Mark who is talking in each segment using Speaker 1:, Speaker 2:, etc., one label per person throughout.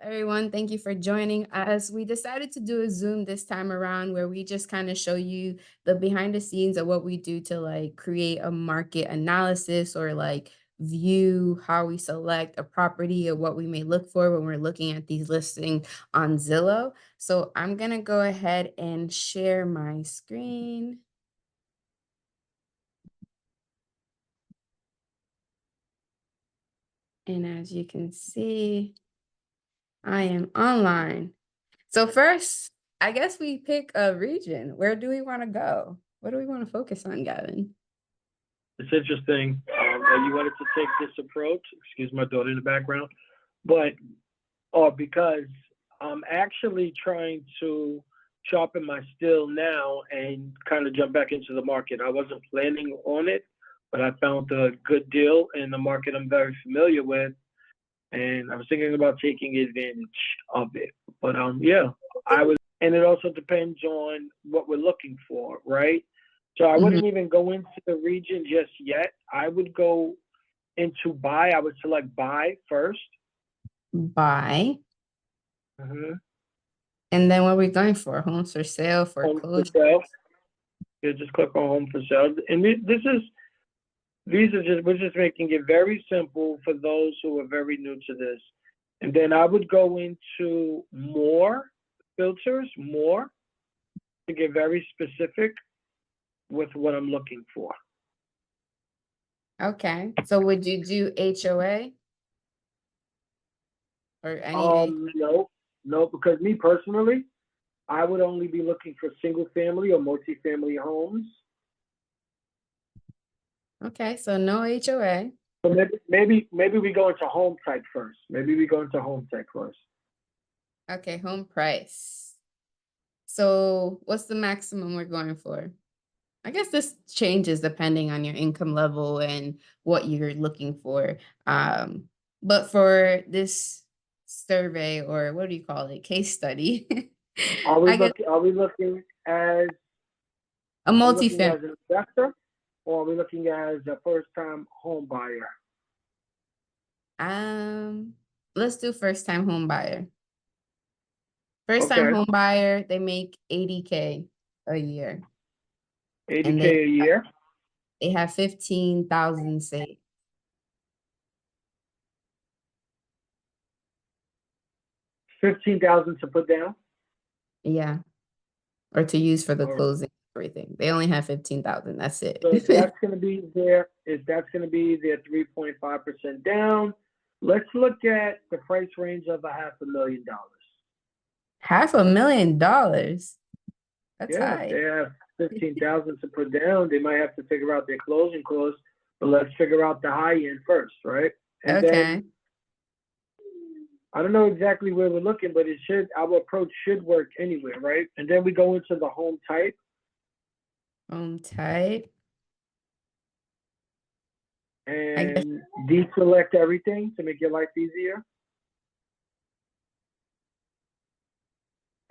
Speaker 1: Everyone, thank you for joining us. We decided to do a Zoom this time around where we just kind of show you the behind the scenes of what we do to like create a market analysis or like view how we select a property or what we may look for when we're looking at these listings on Zillow. So I'm going to go ahead and share my screen. And as you can see, I am online. So first, I guess we pick a region. Where do we want to go? What do we want to focus on, Gavin?
Speaker 2: It's interesting that you wanted to take this approach. Excuse my daughter in the background, but because I'm actually trying to sharpen my skill now and kind of jump back into the market. I wasn't planning on it, but I found a good deal in the market I'm very familiar with, and I was thinking about taking advantage of it. But yeah, and it also depends on what we're looking for, right? So I wouldn't even go into the region just yet. I would go into buy. I would select buy first.
Speaker 1: Buy.
Speaker 2: Mm-hmm.
Speaker 1: And then what are we going for? Homes for sale, foreclosure?
Speaker 2: Yeah, just click on home for sale. And we're just making it very simple for those who are very new to this. And then I would go into more filters, more, to get very specific with what I'm looking for.
Speaker 1: Okay. So would you do HOA? Or any?
Speaker 2: No, because me personally, I would only be looking for single family or multi-family homes.
Speaker 1: Okay, so no HOA.
Speaker 2: So maybe we go into home type first.
Speaker 1: Okay, home price. So what's the maximum we're going for? I guess this changes depending on your income level and what you're looking for. But for this survey, or what do you call it, case study,
Speaker 2: are we looking as
Speaker 1: a multi-family
Speaker 2: as an investor, or are we looking as a first-time home buyer?
Speaker 1: Let's do first-time home buyer. First-time home buyer, they make $80K a year.
Speaker 2: $80K a year?
Speaker 1: They have 15,000 saved.
Speaker 2: 15,000 to put down?
Speaker 1: Yeah. Or to use for the closing, everything. They only have 15,000. That's it.
Speaker 2: So if that's going to be their 3.5% down, let's look at the price range of $500,000.
Speaker 1: $500,000? That's high.
Speaker 2: They have 15,000 to put down. They might have to figure out their closing costs, but let's figure out the high end first, right? And then I don't know exactly where we're looking, but our approach should work anywhere, right? And then we go into the home type.
Speaker 1: Home type.
Speaker 2: And deselect everything to make your life easier.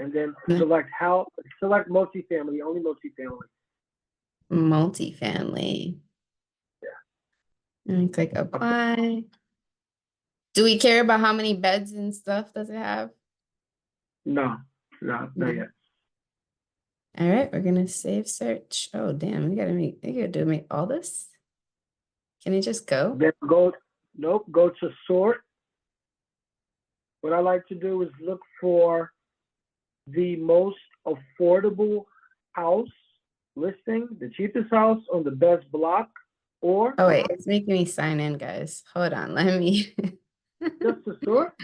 Speaker 2: And then select multifamily, only multifamily.
Speaker 1: Multifamily.
Speaker 2: Yeah.
Speaker 1: And click apply. Do we care about how many beds and stuff does it have?
Speaker 2: No, not yet.
Speaker 1: All right, we're gonna save search. Oh damn, we gotta make all this. Can it just go?
Speaker 2: Then go to sort. What I like to do is look for the most affordable house listing, the cheapest house on the best block, or
Speaker 1: oh wait, it's making me sign in, guys. Hold on, let me
Speaker 2: just to sort,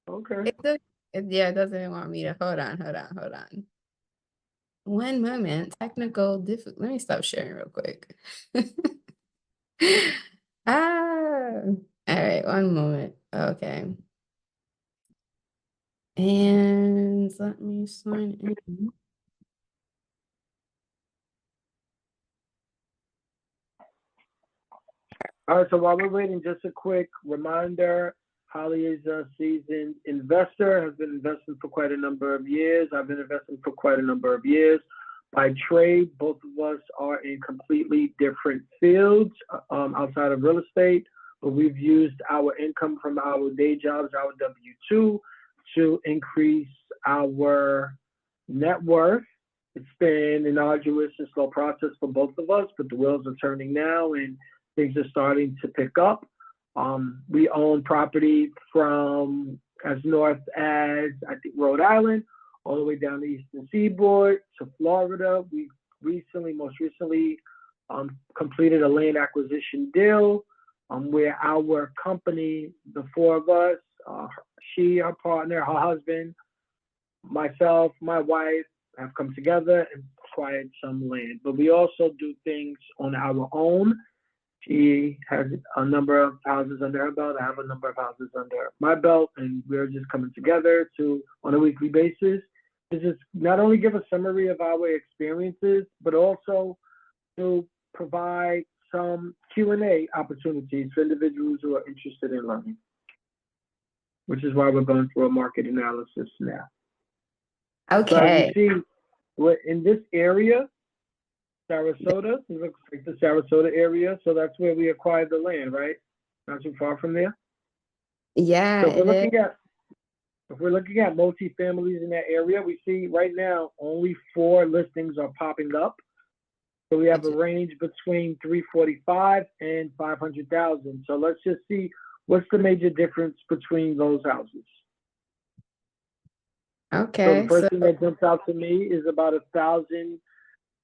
Speaker 2: okay.
Speaker 1: It doesn't want me to hold on. One moment, technical difficulty. Let me stop sharing real quick. All right, one moment. Okay. And let me sign in.
Speaker 2: All right, so while we're waiting, just a quick reminder, Holly is a seasoned investor, has been investing for quite a number of years. I've been investing for quite a number of years. By trade, both of us are in completely different fields outside of real estate, but we've used our income from our day jobs, our W-2, to increase our net worth. It's been an arduous and slow process for both of us, but the wheels are turning now and things are starting to pick up. We own property from as north as, I think, Rhode Island, all the way down the eastern seaboard to Florida. We most recently completed a land acquisition deal where our company, the four of us, she, her partner, her husband, myself, my wife, have come together and acquired some land. But we also do things on our own. She has a number of houses under her belt. I have a number of houses under my belt, and we're just coming together to, on a weekly basis, to just not only give a summary of our experiences, but also to provide some Q&A opportunities for individuals who are interested in learning, which is why we're going through a market analysis now. So as you
Speaker 1: Okay.
Speaker 2: see, we're in this area, Sarasota, it looks like the Sarasota area, so that's where we acquired the land, right? Not too far from there.
Speaker 1: Yeah,
Speaker 2: So if
Speaker 1: it is.
Speaker 2: we're looking at multi-families in that area, we see right now only 4 listings are popping up. So we have a range between 345 and 500,000. So let's just see what's the major difference between those houses. So the
Speaker 1: Okay.
Speaker 2: first
Speaker 1: So
Speaker 2: thing that jumps out to me is about 1,000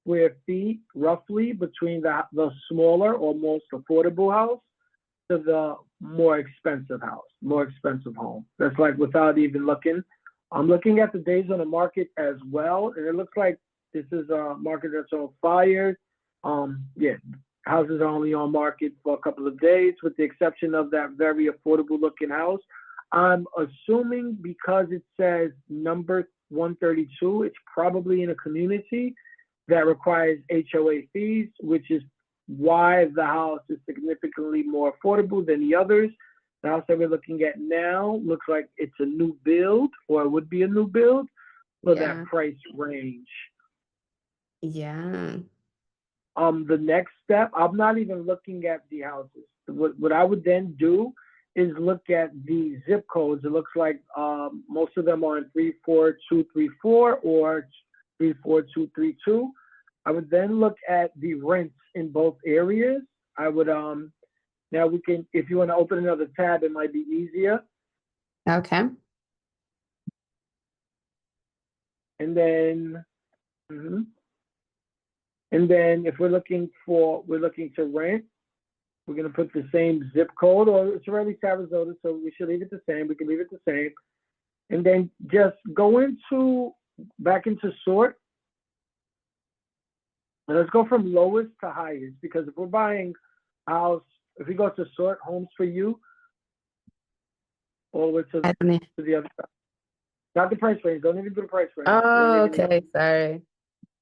Speaker 2: square feet, roughly, between the smaller or most affordable house to the more expensive house, more expensive home. That's like without even looking. I'm looking at the days on the market as well, and it looks like this is a market that's on fire. Yeah, houses are only on market for a couple of days, with the exception of that very affordable looking house. I'm assuming because it says number 132, it's probably in a community that requires HOA fees, which is why the house is significantly more affordable than the others. The house that we're looking at now looks like it's a new build, or it would be a new build for that
Speaker 1: yeah.
Speaker 2: price range.
Speaker 1: Yeah.
Speaker 2: The next step, I'm not even looking at the houses. What I would then do is look at the zip codes. It looks like most of them are in 34234 or 34232. I would then look at the rents in both areas. I would now we can, if you want to open another tab, it might be easier.
Speaker 1: Okay.
Speaker 2: And then and then if we're looking to rent, we're going to put the same zip code, or it's already Sarasota, so we should leave it the same. We can leave it the same. And then just go back into sort. And let's go from lowest to highest, because if we're buying a house, if we go to sort homes for you, all the way to the other side. Not the price range. Don't even do the price range. We don't
Speaker 1: Oh,
Speaker 2: even need it.
Speaker 1: okay. Sorry.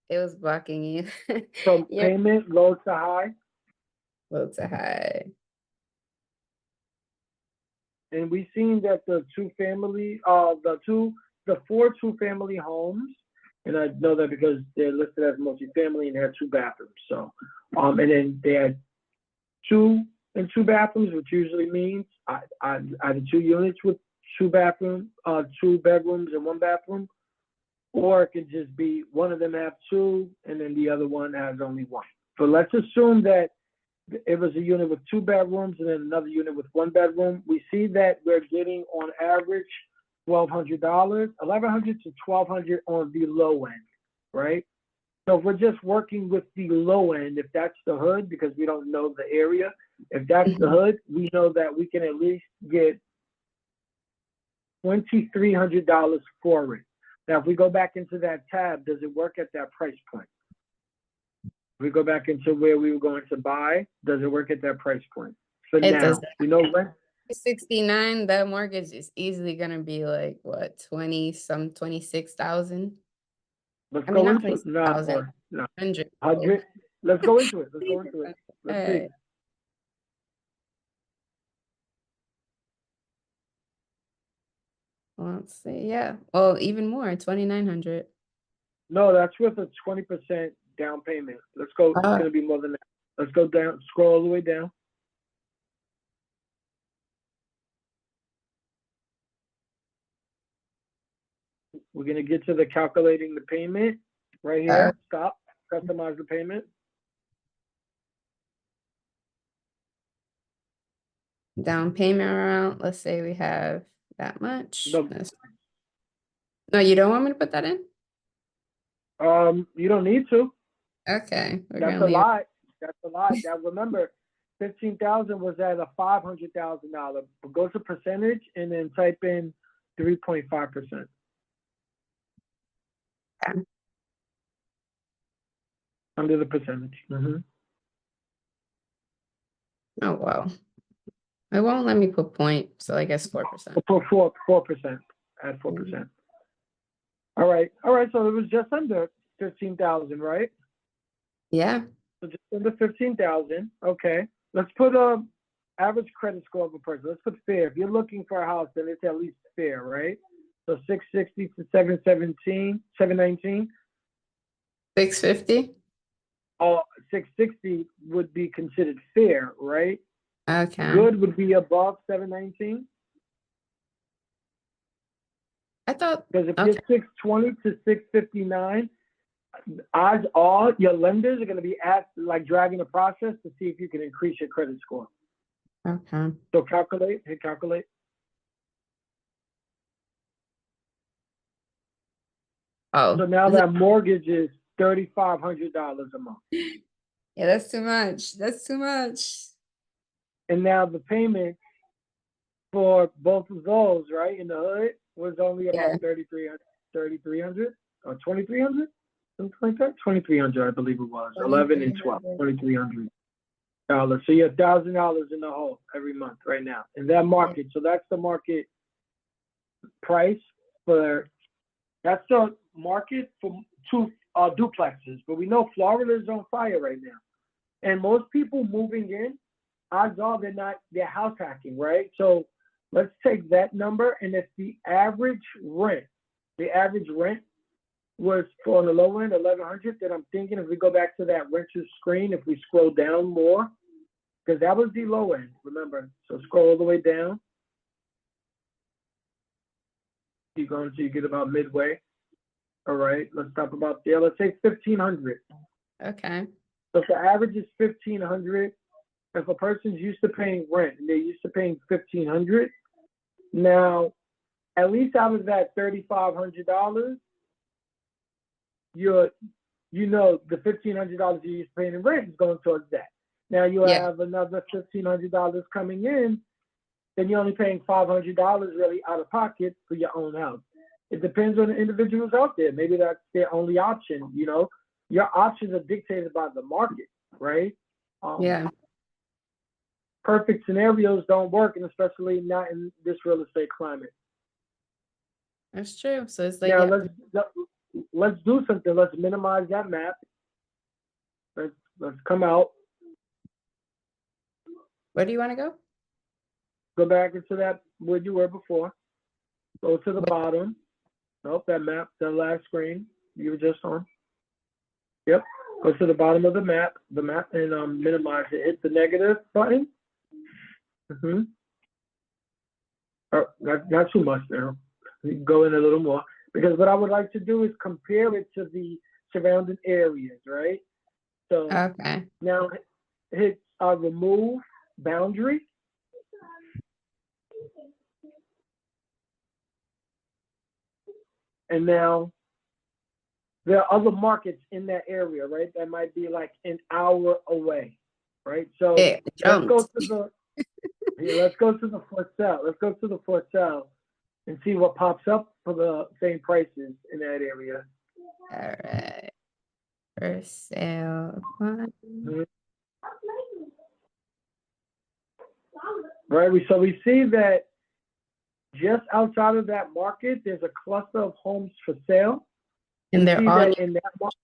Speaker 1: It was blocking you.
Speaker 2: From
Speaker 1: You're
Speaker 2: payment, low to high.
Speaker 1: low to high.
Speaker 2: And we've seen that the 4 two-family homes, and I know that because they're listed as multifamily and they had 2 bathrooms. So, and then they had 2 and 2 bathrooms, which usually means either 2 units with 2 bedrooms and 1 bathroom, or it could just be one of them have 2 and then the other one has only 1. So let's assume that it was a unit with 2 bedrooms and then another unit with 1 bedroom. We see that we're getting on average $1,200 to $1,200 on the low end, right? So if we're just working with the low end, if that's the hood, because we don't know the area, if that's the hood, we know that we can at least get $2,300 for it. Now, if we go back into that tab, does it work at that price point? If we go back into where we were going to buy, does it work at that price point? For
Speaker 1: It
Speaker 2: now,
Speaker 1: does.
Speaker 2: we know rent.
Speaker 1: 69, that mortgage is easily gonna be like what, 26,000?
Speaker 2: Let's
Speaker 1: I mean,
Speaker 2: go
Speaker 1: not
Speaker 2: into it. No,
Speaker 1: 26,000,
Speaker 2: or no,
Speaker 1: 100.
Speaker 2: 100. Let's go into it. Let's go into it.
Speaker 1: All
Speaker 2: Let's see.
Speaker 1: right. Let's see. Yeah. Well, even more, 2,900.
Speaker 2: No, that's with a 20% down payment. Let's go. It's
Speaker 1: Uh,
Speaker 2: going to be more than that. Let's go down. Scroll all the way down. We're gonna get to the calculating the payment right
Speaker 1: Uh,
Speaker 2: here. Stop. Customize the payment.
Speaker 1: down payment amount, let's say we have that much.
Speaker 2: The
Speaker 1: No, you don't want me to put that in?
Speaker 2: you don't need to.
Speaker 1: Okay, we're
Speaker 2: That's
Speaker 1: gonna
Speaker 2: a
Speaker 1: leave
Speaker 2: lot. That's a lot. Now remember, 15,000 was at a $500,000. Go to percentage and then type in 3.5%
Speaker 1: it.
Speaker 2: under the percentage.
Speaker 1: Oh, well. It won't let me put point, so I guess 4%.
Speaker 2: For 4%. Add 4%. All right. So it was just under 15,000, right?
Speaker 1: Yeah,
Speaker 2: So just under 15,000. Okay. Let's put a average credit score of a person. Let's put fair. If you're looking for a house, then it's at least fair, right? So 660 to 719.
Speaker 1: 650.
Speaker 2: 660 would be considered fair, right?
Speaker 1: Okay.
Speaker 2: Good would be above 719.
Speaker 1: I thought,
Speaker 2: Because if
Speaker 1: okay.
Speaker 2: you're 620 to 659, odds are your lenders are going to be dragging the process to see if you can increase your credit score.
Speaker 1: Okay.
Speaker 2: So hit calculate.
Speaker 1: Oh,
Speaker 2: So now that mortgage is $3,500 a month.
Speaker 1: yeah, that's too much. That's too much.
Speaker 2: And now the payment for both of those, right, in the hood was only about 3,300 or 2,300, something like that. 2,300, I believe it was. 11 and 12, $2,300. So you're $1,000 in the hole every month right now in that market. So that's the market price for. That's the market for two duplexes. But we know Florida is on fire right now, and most people moving in, odds are they're house hacking, right? So let's take that number, and if the average rent was for on the low end 1,100, then I'm thinking if we go back to that renter screen, if we scroll down more, because that was the low end, remember. So scroll all the way down. Keep going until you get about midway. All right, let's stop about there. Let's say 1,500.
Speaker 1: Okay.
Speaker 2: So if the average is 1,500, if a person's used to paying rent and they're used to paying 1,500, now at least out of that $3,500, the $1,500 you're used to paying in rent is going towards that. Now you have another $1,500 coming in, then you're only paying $500 really out of pocket for your own house. It depends on the individuals out there. Maybe that's their only option. Your options are dictated by the market, right? Perfect scenarios don't work, and especially not in this real estate climate.
Speaker 1: That's true. So it's like,
Speaker 2: now let's do something. Let's minimize that map. Let's come out.
Speaker 1: Where do you want to go?
Speaker 2: Go back into that where you were before. Go to the bottom. Nope, that map, the last screen you were just on. Yep. Go to the bottom of the map, and minimize it. Hit the negative button. Not too much now. You can go in a little more. Because what I would like to do is compare it to the surrounding areas, right? So now hit remove boundary. And now there are other markets in that area, right? That might be like an hour away, right? So let's go to the for sale. Let's go to the for sale and see what pops up for the same prices in that area.
Speaker 1: All right. For sale.
Speaker 2: Right. So we see that just outside of that market, there's a cluster of homes for sale.
Speaker 1: And they're all
Speaker 2: in that market.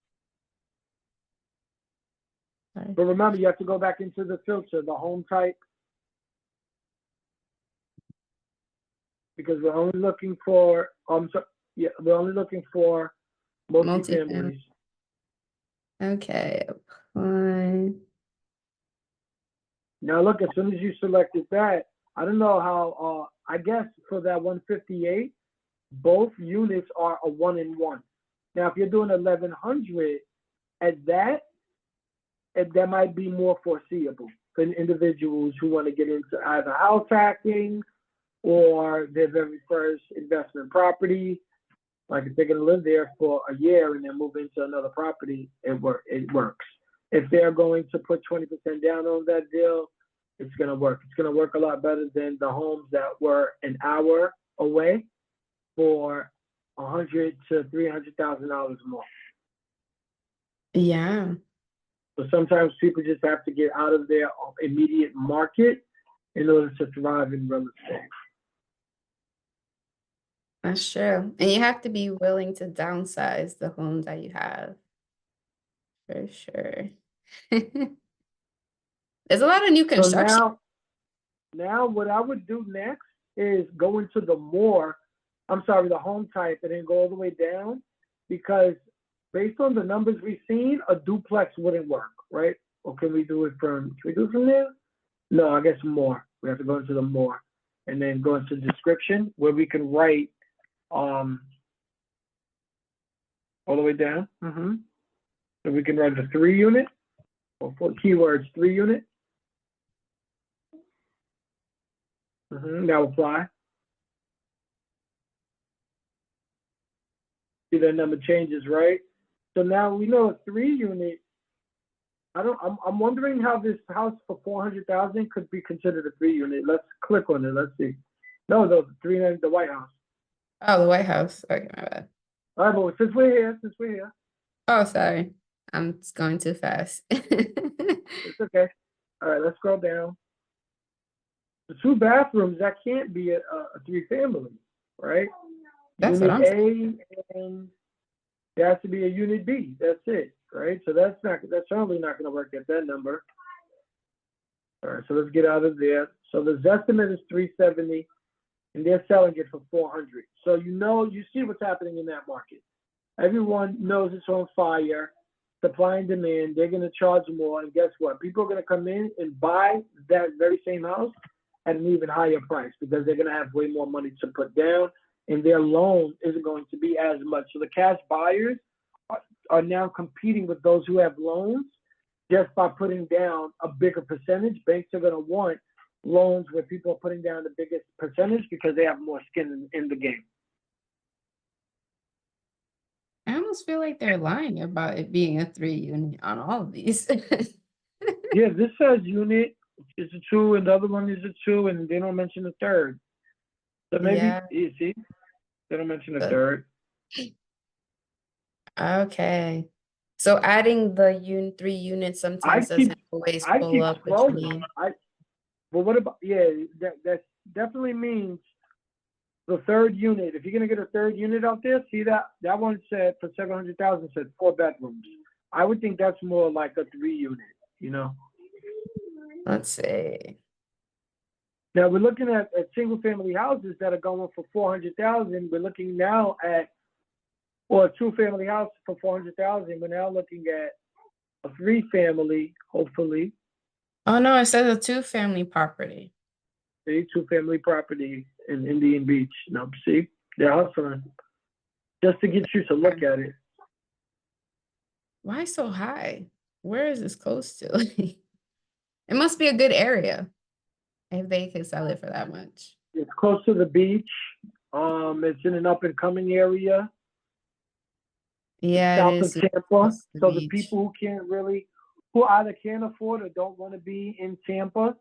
Speaker 2: But remember, you have to go back into the filter, the home type, because we're only looking for multifamilies.
Speaker 1: Okay. Apply.
Speaker 2: Now look, as soon as you selected that, I don't know how. I guess for that 158, both units are a 1-in-1. Now, if you're doing 1100, at that, that might be more foreseeable for individuals who want to get into either house hacking or their very first investment property. Like if they're going to live there for a year and then move into another property, it works. If they're going to put 20% down on that deal, it's going to work. It's going to work a lot better than the homes that were an hour away for $100,000 to $300,000 more.
Speaker 1: Yeah.
Speaker 2: So sometimes people just have to get out of their immediate market in order to thrive in real estate.
Speaker 1: That's true. And you have to be willing to downsize the homes that you have, for sure. There's a lot of new
Speaker 2: So
Speaker 1: construction.
Speaker 2: now what I would do next is go into the home type, and then go all the way down, because based on the numbers we've seen, a duplex wouldn't work, right? Or can we do it from there? No, I guess more. We have to go into the more and then go into description where we can write all the way down. So we can write the 3-unit, or for keywords 3-unit. Now apply. See that number changes, right? So now we know a 3-unit. I'm wondering how this house for 400,000 could be considered a 3-unit. Let's click on it. Let's see. No, the White House.
Speaker 1: Oh, the White House. Okay, my bad.
Speaker 2: All right, but since we're here.
Speaker 1: Oh, sorry. I'm just going too fast.
Speaker 2: It's okay. All right, let's scroll down. The 2 bathrooms, that can't be a 3-family, right?
Speaker 1: That's what
Speaker 2: Unit
Speaker 1: I'm saying.
Speaker 2: A, and there has to be a unit B. That's it, right? So that's certainly not going to work at that number. All right, so let's get out of there. So the estimate is 370, and they're selling it for 400. So you see what's happening in that market. Everyone knows it's on fire, supply and demand. They're going to charge more, and guess what? People are going to come in and buy that very same house at an even higher price, because they're going to have way more money to put down, and their loan isn't going to be as much. So the cash buyers are now competing with those who have loans just by putting down a bigger percentage. Banks are going to want loans where people are putting down the biggest percentage because they have more skin in the game.
Speaker 1: I almost feel like they're lying about it being a 3-unit on all of these.
Speaker 2: Yeah, this says unit is a 2, and the other one is a 2, and they don't mention the third. So maybe,
Speaker 1: Yeah.
Speaker 2: you see, they don't mention the third.
Speaker 1: Okay. So adding the 3 units sometimes doesn't always
Speaker 2: I
Speaker 1: pull
Speaker 2: keep
Speaker 1: up what you
Speaker 2: scrolling.
Speaker 1: need.
Speaker 2: But what about, that definitely means the 3rd unit. If you're gonna get a 3rd unit out there, see that one said for 700,000 said 4 bedrooms. I would think that's more like a 3-unit, you know.
Speaker 1: Let's see.
Speaker 2: Now we're looking at single family houses that are going for 400,000. We're looking now at, or a 2-family house for 400,000. We're now looking at a 3-family, hopefully.
Speaker 1: Oh no, it says a 2-family property.
Speaker 2: A 2-family property in Indian Beach. No, see, they're hustling just to get you to look at it.
Speaker 1: Why so high? Where is this close to? It must be a good area if they could sell it for that much.
Speaker 2: It's close to the beach. It's in an up and coming area.
Speaker 1: Yeah, it
Speaker 2: South of
Speaker 1: is
Speaker 2: Tampa.
Speaker 1: close to the
Speaker 2: So the
Speaker 1: beach.
Speaker 2: people who either can't afford or don't want to be in Tampa,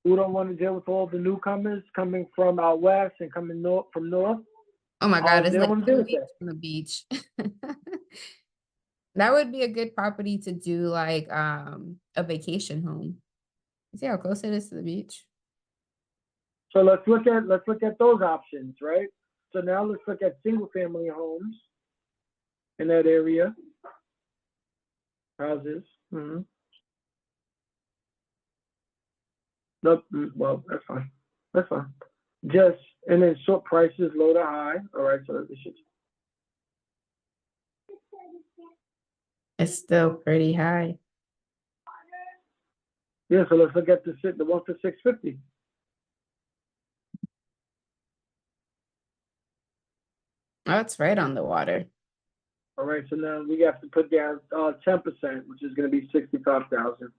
Speaker 2: who don't want to deal with all the newcomers coming from out west and coming from north.
Speaker 1: Oh my God, it's
Speaker 2: They don't
Speaker 1: like
Speaker 2: want to
Speaker 1: 2
Speaker 2: deal with
Speaker 1: weeks
Speaker 2: that.
Speaker 1: from the beach. That would be a good property to do like a vacation home. You see how close it is to the beach?
Speaker 2: So let's look at those options, right? So now let's look at single family homes in that area. Houses. Nope. Well, that's fine. That's fine. Just, and then short prices, low to high. All right, so this should.
Speaker 1: It's still pretty high.
Speaker 2: Yeah, so let's look at the one for 650.
Speaker 1: Oh, it's right on the water.
Speaker 2: All right, so now we have to put down 10%, which is going to be 65,000.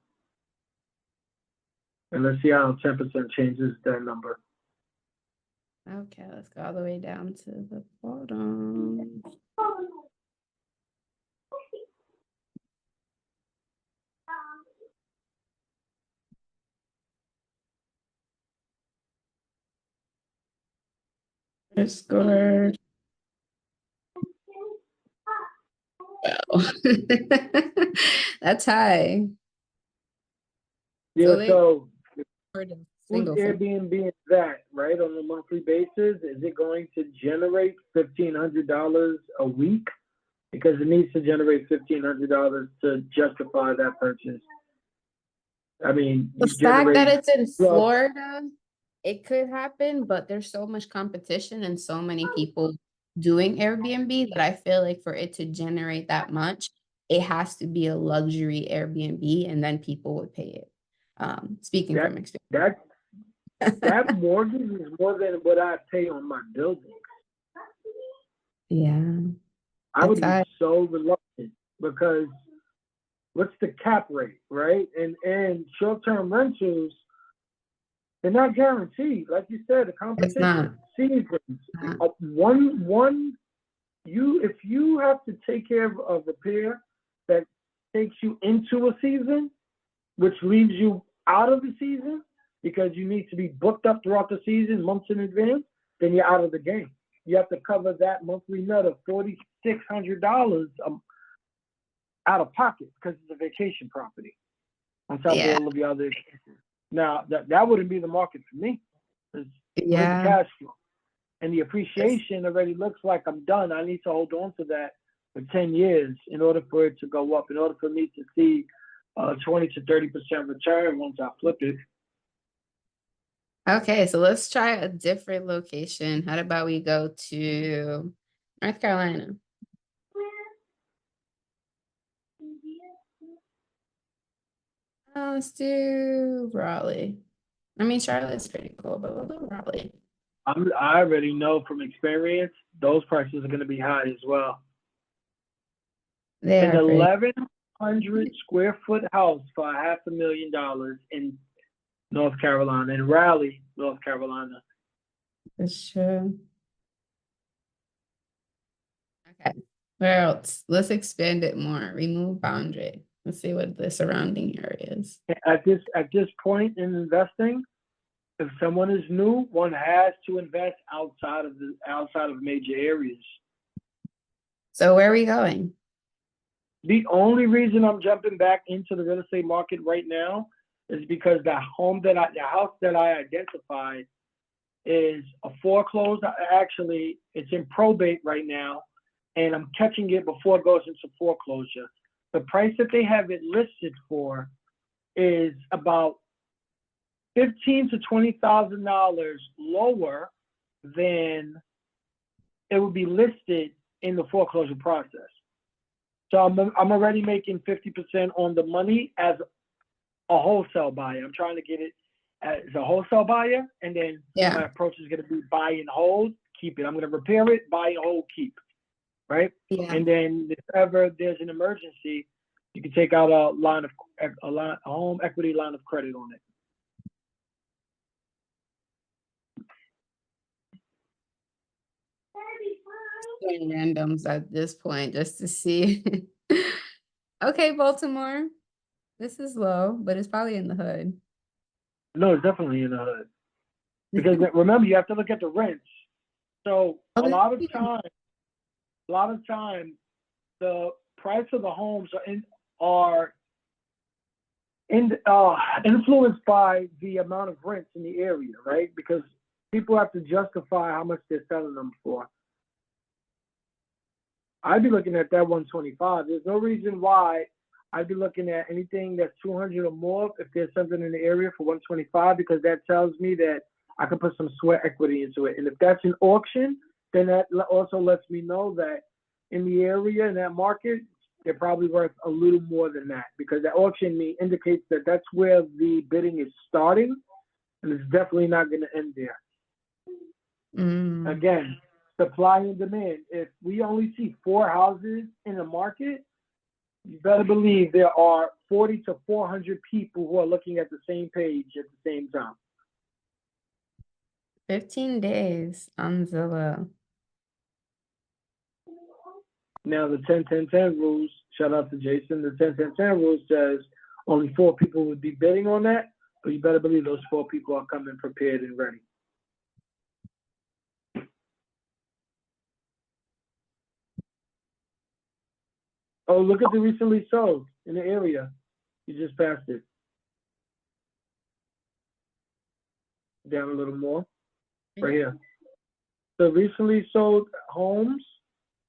Speaker 2: And let's see how 10% changes that number.
Speaker 1: Okay, let's go all the way down to the bottom. Score. Wow. That's high.
Speaker 2: Yeah,
Speaker 1: So they
Speaker 2: so
Speaker 1: scored a
Speaker 2: who's
Speaker 1: single family.
Speaker 2: Airbnb that, right, on a monthly basis? Is it going to generate $1,500 a week? Because it needs to generate $1,500 to justify that purchase. I mean,
Speaker 1: The
Speaker 2: you
Speaker 1: fact that
Speaker 2: generate,
Speaker 1: it's in
Speaker 2: well,
Speaker 1: Florida, it could happen, but there's so much competition and so many people doing Airbnb that I feel like for it to generate that much, it has to be a luxury Airbnb and then people would pay it. Speaking
Speaker 2: that
Speaker 1: from
Speaker 2: that that
Speaker 1: experience.
Speaker 2: mortgage is more than what I pay on my building.
Speaker 1: Yeah,
Speaker 2: I
Speaker 1: it's
Speaker 2: would be
Speaker 1: high.
Speaker 2: so reluctant because what's the cap rate, right? And short-term rentals, they're not guaranteed. Like you said, the
Speaker 1: It's not.
Speaker 2: competition, seasons. One, if you have to take care of a repair that takes you into a season, which leaves you out of the season because you need to be booked up throughout the season months in advance, then you're out of the game. You have to cover that monthly net of $4,600 out of pocket because it's a vacation property on top of
Speaker 1: Yeah,
Speaker 2: all of the other expenses. Now, that wouldn't be the market for me. Where's the
Speaker 1: yeah.
Speaker 2: cash flow? And the appreciation already looks like I'm done. I need to hold on to that for 10 years in order for it to go up, in order for me to see 20 to 30% return once I flip it.
Speaker 1: Okay, so let's try a different location. How about we go to North Carolina? Let's do Raleigh. I mean, Charlotte's pretty cool, but we'll do Raleigh.
Speaker 2: I already know from experience those prices are going to be high as well.
Speaker 1: They
Speaker 2: An
Speaker 1: are pretty.
Speaker 2: 1,100 square foot house for $500,000 in North Carolina, in Raleigh, North Carolina.
Speaker 1: That's true. Okay. Where else? Let's expand it more. Remove boundary. Let's see what the surrounding area is.
Speaker 2: At this point in investing, if someone is new, one has to invest outside of major areas.
Speaker 1: So where are we going?
Speaker 2: The only reason I'm jumping back into the real estate market right now is because the house that I identified is a foreclosed. Actually, it's in probate right now, and I'm catching it before it goes into foreclosure. The price that they have it listed for is about $15,000 to $20,000 lower than it would be listed in the foreclosure process. So I'm already making 50% on the money as a wholesale buyer. I'm trying to get it as a wholesale buyer, and then my
Speaker 1: Yeah.
Speaker 2: approach is going to be buy and hold, keep it. I'm going to repair it, buy and hold, keep, right?
Speaker 1: Yeah.
Speaker 2: And then if ever there's an emergency, you can take out a home equity line of credit on it.
Speaker 1: Doing randoms at this point just to see. Okay, Baltimore. This is low, but it's probably in the hood.
Speaker 2: No, it's definitely in the hood. Because remember, you have to look at the rents. So
Speaker 1: Oh,
Speaker 2: a lot of time, the price of the homes are influenced by the amount of rents in the area, right? Because people have to justify how much they're selling them for. I'd be looking at that 125. There's no reason why I'd be looking at anything that's 200 or more if there's something in the area for 125, because that tells me that I can put some sweat equity into it. And if that's an auction, then that also lets me know that in the area, in that market, they're probably worth a little more than that, because that auction indicates that that's where the bidding is starting, and it's definitely not going to end there.
Speaker 1: mm.
Speaker 2: Again, supply and demand. If we only see 4 houses in the market, you better believe there are 40 to 400 people who are looking at the same page at the same time.
Speaker 1: 15 days on Zillow.
Speaker 2: Now the 10-10-10 rules, shout out to Jason, the 10-10-10 rule says only 4 people would be bidding on that, but you better believe those 4 people are coming prepared and ready. Oh, look at the recently sold in the area. You just passed it. Down a little more, right here. The recently sold homes,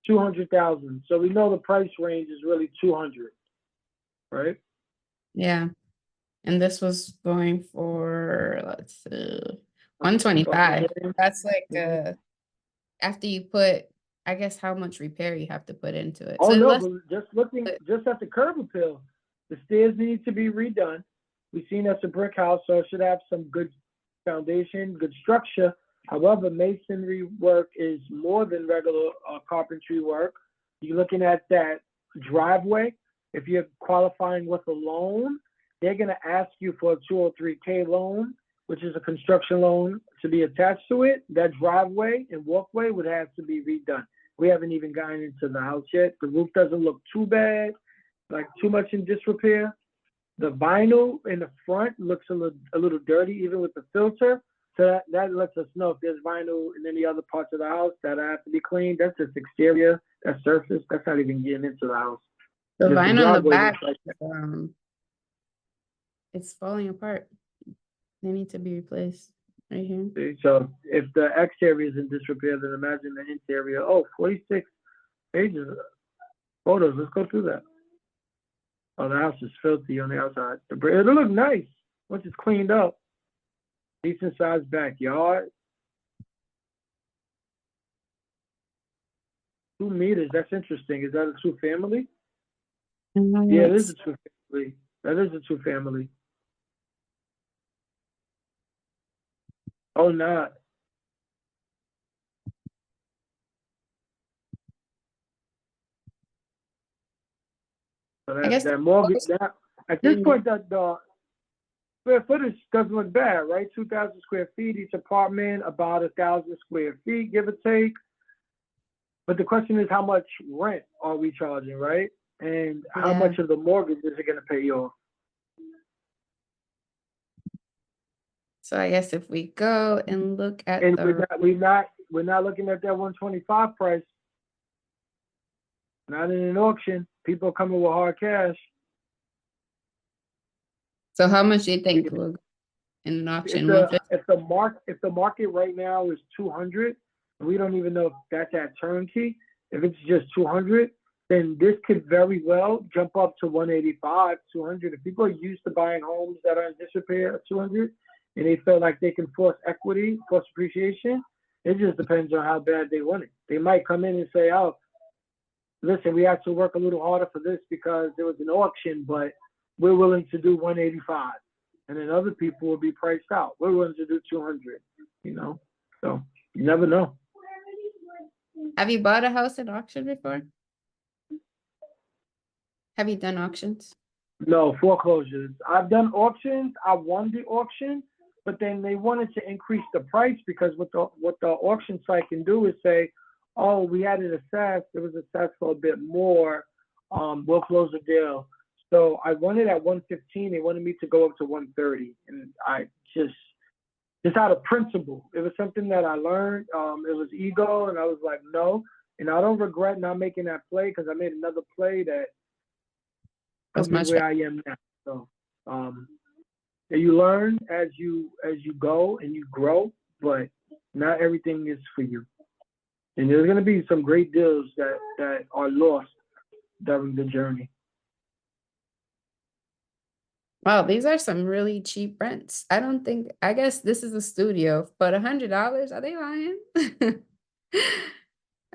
Speaker 2: 200,000. So we know the price range is really 200, right?
Speaker 1: Yeah. And this was going for, let's see, 125. That's like after you put, I guess, how much repair you have to put into it.
Speaker 2: Oh
Speaker 1: So
Speaker 2: no,
Speaker 1: let's
Speaker 2: but just at the curb appeal, the stairs need to be redone. We've seen that's a brick house, so it should have some good foundation, good structure. However, masonry work is more than regular carpentry work. You're looking at that driveway. If you're qualifying with a loan, they're going to ask you for a 203K loan, which is a construction loan to be attached to it. That driveway and walkway would have to be redone. We haven't even gotten into the house yet. The roof doesn't look too bad, like too much in disrepair. The vinyl in the front looks a little dirty, even with the filter. So that lets us know if there's vinyl in any other parts of the house that have to be cleaned. That's just exterior, that's surface. That's not even getting into the house.
Speaker 1: the
Speaker 2: Just
Speaker 1: vinyl on the
Speaker 2: driveway
Speaker 1: back,
Speaker 2: looks like
Speaker 1: it's falling apart. They need to be replaced right here.
Speaker 2: that. So if the exterior is in disrepair, then imagine the interior. Oh, 46 pages of photos. Let's go through that. Oh, the house is filthy on the outside. It'll look nice once it's cleaned up. Decent sized backyard. 2 meters. That's interesting. Is that a 2-family? Yeah, it is a 2-family. That is a 2-family. Oh, not. So
Speaker 1: I guess
Speaker 2: that mortgage. That at this point, that the square footage doesn't look bad, right? 2,000 square feet each apartment, about 1,000 square feet, give or take. But the question is, how much rent are we charging, right? And how much of the mortgage is it going to pay off?
Speaker 1: So I guess if we go and look at
Speaker 2: And
Speaker 1: the,
Speaker 2: we're not looking at that 125 price. Not in an auction. People are coming with hard cash.
Speaker 1: so how much do you think will go in an auction? 150?
Speaker 2: If the market right now is 200, we don't even know if that's at turnkey. If it's just 200, then this could very well jump up to 185, 200. If people are used to buying homes that are in disrepair at 200, and they feel like they can force equity, force appreciation, it just depends on how bad they want it. They might come in and say, "Oh, listen, we had to work a little harder for this because there was an auction, but we're willing to do 185." And then other people will be priced out. We're willing to do 200, you know? So you never know.
Speaker 1: Have you bought a house at auction before? Have you done auctions?
Speaker 2: No, foreclosures. I've done auctions. I won the auction, but then they wanted to increase the price because what the auction site can do is say, "Oh, we had it assessed. It was assessed for a bit more. We'll close the deal." So I won it at 115. They wanted me to go up to 130, and I just out of principle. It was something that I learned. It was ego, and I was like, no. And I don't regret not making that play because I made another play that
Speaker 1: That's
Speaker 2: put me
Speaker 1: much
Speaker 2: where I am now. So and you learn as you go and you grow, but not everything is for you. And there's gonna be some great deals that are lost during the journey.
Speaker 1: Wow, these are some really cheap rents. I guess this is a studio, but $100, are they lying?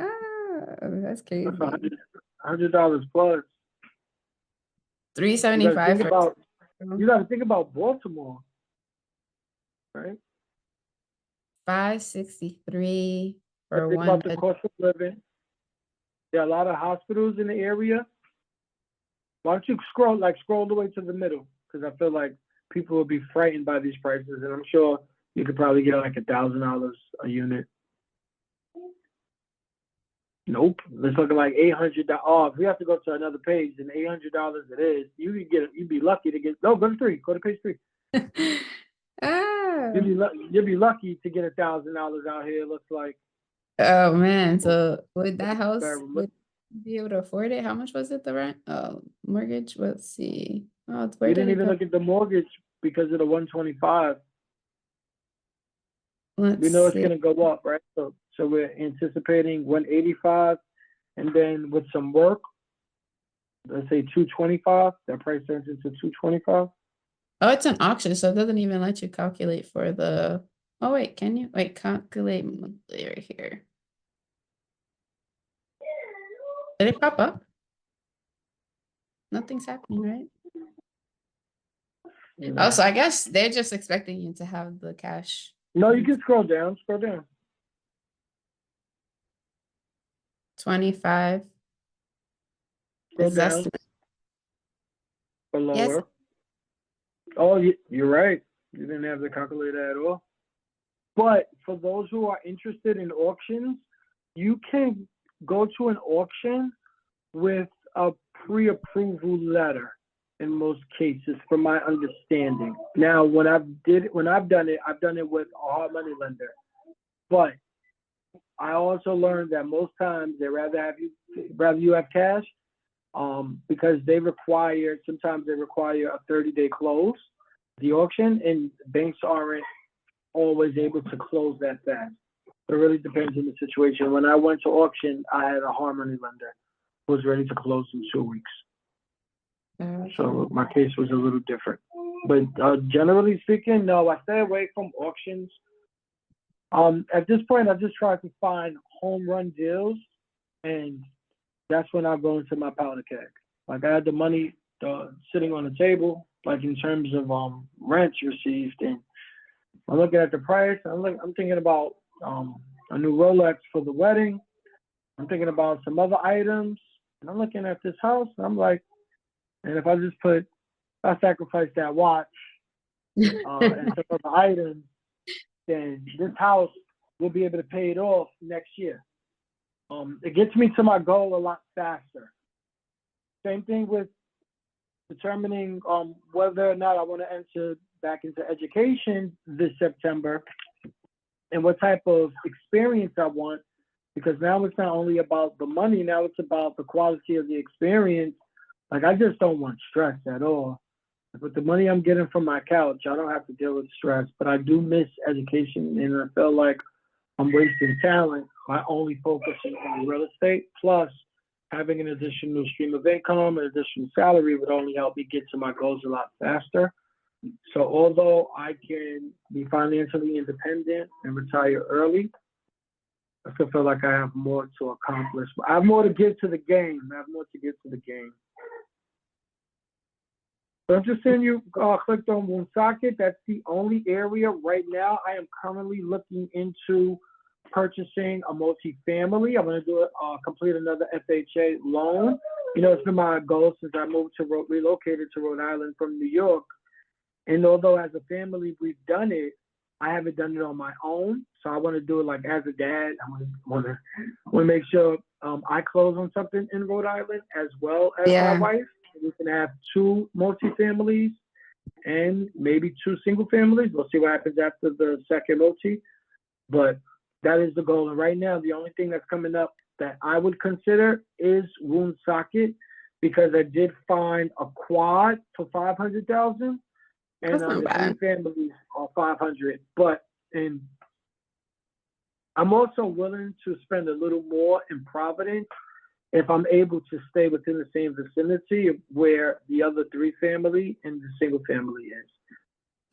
Speaker 1: Ah, that's crazy.
Speaker 2: That's $100 plus.
Speaker 1: $375 for
Speaker 2: You got to think about Baltimore, right?
Speaker 1: $563 for for
Speaker 2: Think
Speaker 1: one
Speaker 2: about the
Speaker 1: bed.
Speaker 2: cost of living. There are a lot of hospitals in the area. Why don't you scroll all the way to the middle? Because I feel like people will be frightened by these prices, and I'm sure you could probably get like $1,000 a unit. Nope, it's looking like $800. Oh, if we have to go to another page, then $800 it is. You could get, you'd be lucky to get. No, go to three. Go to page three.
Speaker 1: Ah.
Speaker 2: You'd be lucky to get $1,000 out here. It looks like.
Speaker 1: Oh man, so would that
Speaker 2: Very
Speaker 1: house
Speaker 2: remote.
Speaker 1: would you be able to afford it? How much was it, the rent? Oh, mortgage, let's see. Oh,
Speaker 2: We
Speaker 1: where did
Speaker 2: didn't
Speaker 1: it
Speaker 2: even
Speaker 1: go?
Speaker 2: look at the mortgage because of the 125.
Speaker 1: Let's
Speaker 2: We know it's
Speaker 1: see.
Speaker 2: gonna go up, right? So we're anticipating 185, and then with some work, let's say 225. That price turns into 225.
Speaker 1: Oh, it's an auction, so it doesn't even let you calculate for the. Oh wait, can you? Wait, calculate monthly right here. Did it pop up? Nothing's happening, right? Oh,
Speaker 2: No,
Speaker 1: so I guess they're just expecting you to have the cash.
Speaker 2: no,
Speaker 1: Because
Speaker 2: you
Speaker 1: it's
Speaker 2: can scroll down. Scroll down.
Speaker 1: 25
Speaker 2: Scroll
Speaker 1: is
Speaker 2: down
Speaker 1: estimate.
Speaker 2: or
Speaker 1: Yes.
Speaker 2: lower. Oh, you're right. You didn't have the calculator at all. But for those who are interested in auctions, you can go to an auction with a pre-approval letter in most cases, from my understanding. Now, when I've done it, I've done it with a hard money lender. But I also learned that most times they rather you have cash, because sometimes they require a 30-day close, the auction, and banks aren't always able to close that fast. It really depends on the situation. When I went to auction, I had a hard money lender who was ready to close in 2 weeks.
Speaker 1: Okay.
Speaker 2: So my case was a little different. But generally speaking, no, I stay away from auctions. At this point, I just try to find home run deals, and that's when I go into my powder keg. Like, I had the money sitting on the table, like in terms of rents received, and I'm looking at the price. I'm thinking about a new Rolex for the wedding. I'm thinking about some other items, and I'm looking at this house, and I'm like, and if I sacrifice that watch and some other items, then this house will be able to pay it off next year. It gets me to my goal a lot faster. Same thing with determining whether or not I want to enter back into education this September and what type of experience I want, because now it's not only about the money, now it's about the quality of the experience. Like, I just don't want stress at all. With the money I'm getting from my couch, I don't have to deal with stress, but I do miss education, and I feel like I'm wasting talent by only focusing on real estate. Plus, having an additional stream of income, an additional salary would only help me get to my goals a lot faster. So although I can be financially independent and retire early, I still feel like I have more to accomplish. I have more to give to the game. So I'm just saying, you clicked on Woonsocket. That's the only area right now. I am currently looking into purchasing a multifamily. I'm going to complete another FHA loan. It's been my goal since I relocated to Rhode Island from New York. And although as a family we've done it, I haven't done it on my own. So I want to do it like as a dad. I want to make sure I close on something in Rhode Island as well as my
Speaker 1: Yeah.
Speaker 2: wife. We can have 2 multifamilies and maybe 2 single families. We'll see what happens after the second multi. But that is the goal. And right now, the only thing that's coming up that I would consider is Woonsocket, because I did find a quad for $500,000, and
Speaker 1: That's not
Speaker 2: the 3
Speaker 1: bad.
Speaker 2: families are $500,000. And I'm also willing to spend a little more in Providence if I'm able to stay within the same vicinity of where the other 3 family and the single family is.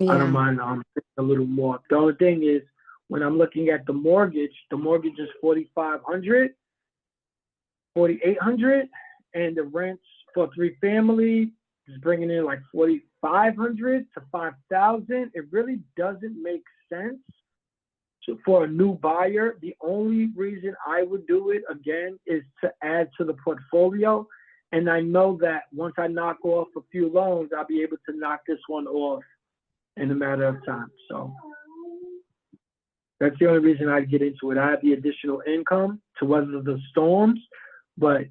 Speaker 2: I don't
Speaker 1: Yeah.
Speaker 2: mind a little more. The only thing is, when I'm looking at the mortgage is 4,500, 4,800, and the rents for 3 families is bringing in like 4,500 to 5,000. It really doesn't make sense So for a new buyer, the only reason I would do it again is to add to the portfolio. And I know that once I knock off a few loans, I'll be able to knock this one off in a matter of time. So that's the only reason I'd get into it. I have the additional income to weather the storms, but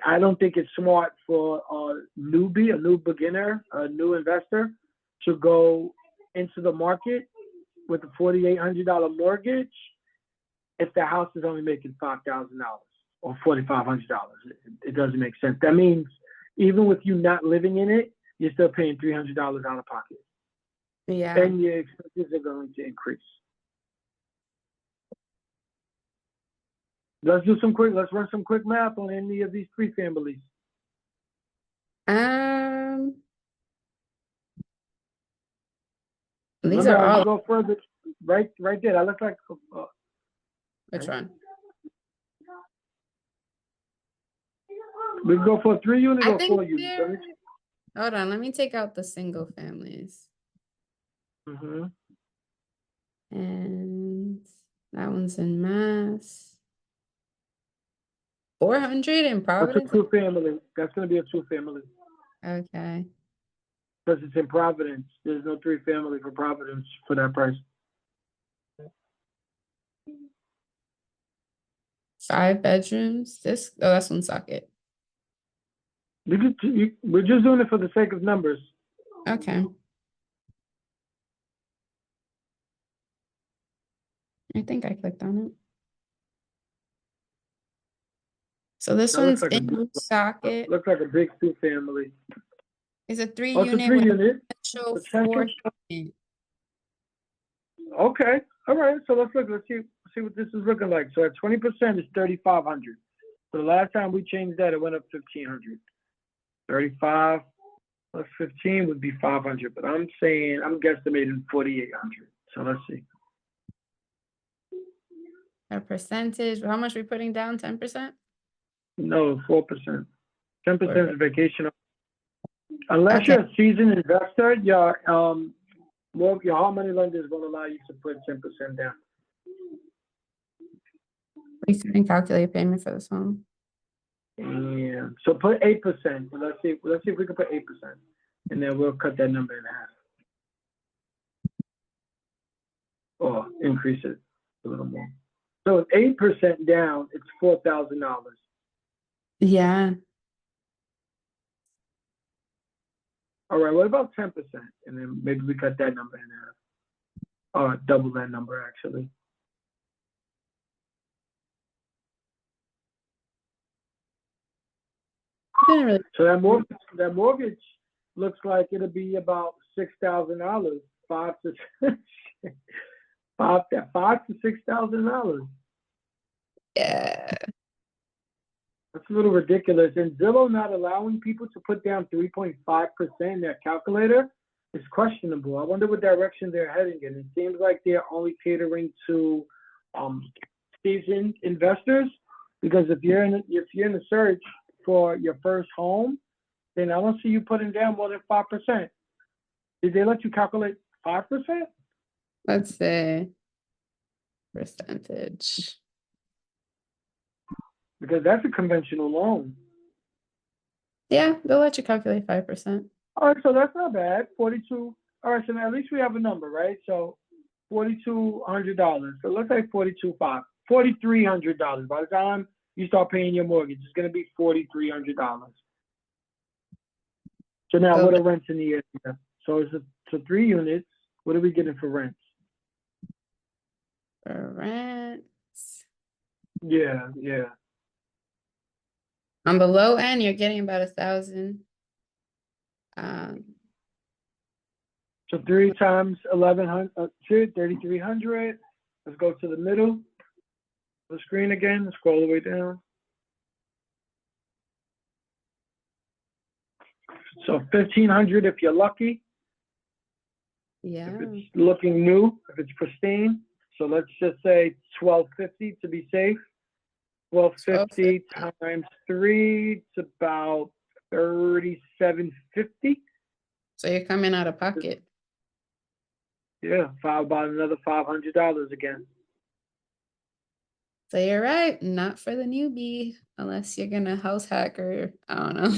Speaker 2: I don't think it's smart for a newbie, a new beginner, a new investor to go into the market with a $4,800 mortgage if the house is only making $5,000 or $4,500. It doesn't make sense. That means even with you not living in it, you're still paying $300 out of pocket,
Speaker 1: Yeah.
Speaker 2: and your expenses are going to increase. Let's run some quick math on any of these three families.
Speaker 1: These are all.
Speaker 2: Go further. Right there. That looks like.
Speaker 1: Which one?
Speaker 2: We can go for a 3-unit
Speaker 1: I
Speaker 2: or
Speaker 1: think
Speaker 2: 4-unit.
Speaker 1: Hold on, let me take out the single families.
Speaker 2: Mm-hmm.
Speaker 1: And that one's in Mass. 400 in Providence?
Speaker 2: That's a 2-family. That's going to be a 2-family.
Speaker 1: Okay.
Speaker 2: Because it's in Providence. There's no 3-family for Providence for that price.
Speaker 1: 5 bedrooms. That's one socket.
Speaker 2: We're just doing it for the sake of numbers.
Speaker 1: Okay. I think I clicked on it. So this one's
Speaker 2: like
Speaker 1: in socket.
Speaker 2: Looks like a big 2-family.
Speaker 1: It's a 3-unit.
Speaker 2: Oh, it's a 3-unit.
Speaker 1: Potential 4.
Speaker 2: Okay. All right. So let's see what this is looking like. So at 20% is 3,500. So the last time we changed that, it went up 1,500. 35 plus 15 would be 500. But I'm guesstimating 4,800. So let's see.
Speaker 1: A percentage. How much are we putting down? 10%?
Speaker 2: No, 4%. 10% is vacation. Unless you're a seasoned investor, your home money lenders won't allow you to put 10% down.
Speaker 1: We can calculate payment for this home.
Speaker 2: Yeah. So put 8%. Let's see if we can put 8%, and then we'll cut that number in half, or increase it a little more. So 8% down, it's $4,000.
Speaker 1: Yeah.
Speaker 2: All right. What about 10%? And then maybe we cut that number in half, or double that number actually. So that mortgage looks like it'll be about $6,000, $5,000 to $6,000.
Speaker 1: Yeah.
Speaker 2: That's a little ridiculous. And Zillow not allowing people to put down 3.5% in their calculator is questionable. I wonder what direction they're heading in. It seems like they're only catering to seasoned investors, because if you're in the search for your first home, then I don't see you putting down more than 5%. Did they let you calculate 5%?
Speaker 1: Let's say percentage.
Speaker 2: Because that's a conventional loan.
Speaker 1: Yeah, they'll let you calculate 5%.
Speaker 2: All right, so that's not bad. 42. All right, so at least we have a number, right? So $4,200. So let's say $4,300. By the time you start paying your mortgage, it's going to be $4,300. So now, what are rents in the area? So it's 3 units. What are we getting for rents?
Speaker 1: For rents.
Speaker 2: Yeah.
Speaker 1: On the low end, you're getting about 1,000.
Speaker 2: So 3 times 1,100, 3,300. Let's go to the middle of the screen again. Scroll all the way down. So 1,500 if you're lucky.
Speaker 1: Yeah.
Speaker 2: If it's looking new, if it's pristine. So let's just say 1,250 to be safe. 1,250 times 3, it's about 3,750.
Speaker 1: So you're coming out of pocket.
Speaker 2: Yeah, about another $500 again.
Speaker 1: So you're right, not for the newbie, unless you're gonna house hack or I don't know.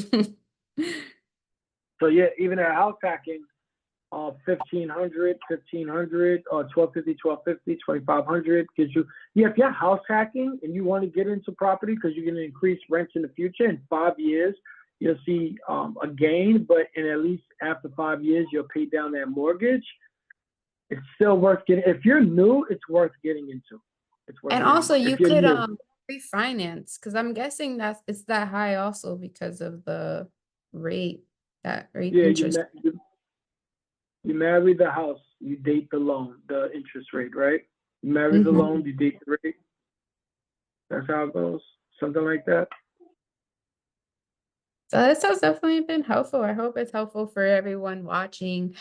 Speaker 2: So yeah, even at house hacking, 1500 or 1250, 2500 gives you, yeah, if you're house hacking and you want to get into property because you're going to increase rents in the future, in 5 years you'll see a gain, but in at least after 5 years you'll pay down that mortgage. It's still worth getting. If you're new, it's worth getting into. It's worth
Speaker 1: And
Speaker 2: getting
Speaker 1: also
Speaker 2: into
Speaker 1: you
Speaker 2: if you're
Speaker 1: could
Speaker 2: new.
Speaker 1: refinance because I'm guessing that it's that high also because of the rate, that rate
Speaker 2: Yeah,
Speaker 1: interest.
Speaker 2: you marry the house, you date the loan, the interest rate, right? You marry the
Speaker 1: Mhm.
Speaker 2: loan, you date the rate. That's how it goes. Something like that.
Speaker 1: So this has definitely been helpful. I hope it's helpful for everyone watching.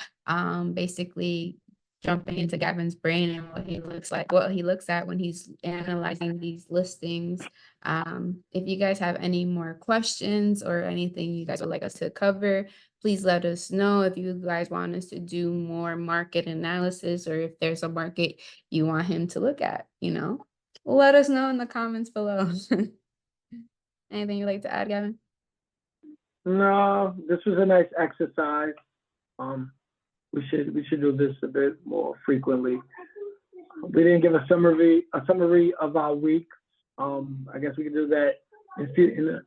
Speaker 1: Basically jumping into Gavin's brain and what he looks like, what he looks at when he's analyzing these listings. If you guys have any more questions or anything you guys would like us to cover, please let us know. If you guys want us to do more market analysis or if there's a market you want him to look at, let us know in the comments below. Anything you'd like to add, Gavin?
Speaker 2: No, this was a nice exercise. Um, we should do this a bit more frequently. We didn't give a summary of our week. I guess we can do that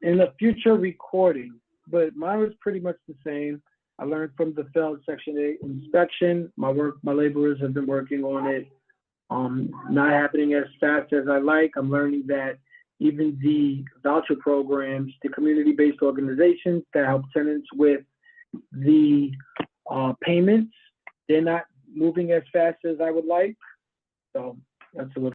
Speaker 2: in a future recording. But mine was pretty much the same. I learned from the failed Section 8 inspection. My laborers have been working on it. Not happening as fast as I like. I'm learning that even the voucher programs, the community-based organizations that help tenants with the payments, they're not moving as fast as I would like. So that's a little